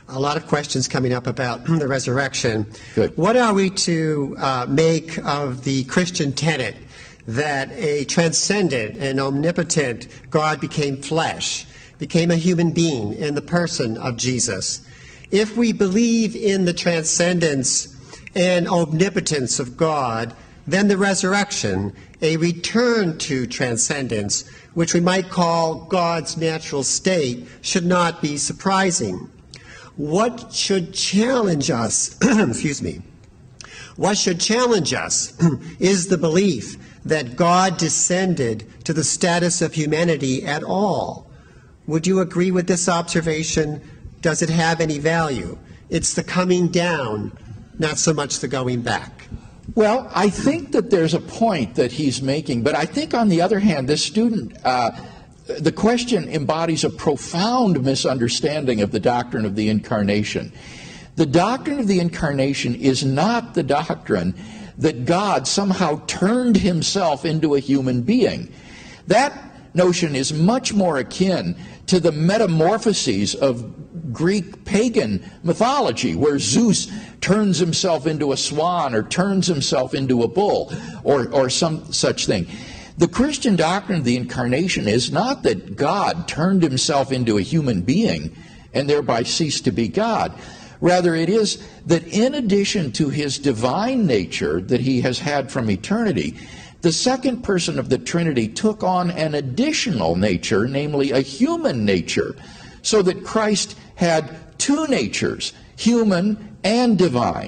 A lot of questions coming up about the resurrection. Good. What are we to make of the Christian tenet that a transcendent and omnipotent God became flesh, became a human being in the person of Jesus? If we believe in the transcendence and omnipotence of God, then the resurrection, a return to transcendence, which we might call God's natural state, should not be surprising. What should challenge us, excuse me, what should challenge us is the belief that God descended to the status of humanity at all. Would you agree with this observation? Does it have any value? It's the coming down, not so much the going back. Well, I think that there's a point that he's making, but I think on the other hand, this student, the question embodies a profound misunderstanding of the doctrine of the Incarnation. The doctrine of the Incarnation is not the doctrine that God somehow turned himself into a human being. That notion is much more akin to the metamorphoses of Greek pagan mythology, where Zeus turns himself into a swan or turns himself into a bull or some such thing. The Christian doctrine of the Incarnation is not that God turned himself into a human being and thereby ceased to be God. Rather, it is that in addition to his divine nature that he has had from eternity, the second person of the Trinity took on an additional nature, namely a human nature, so that Christ had two natures, human and divine.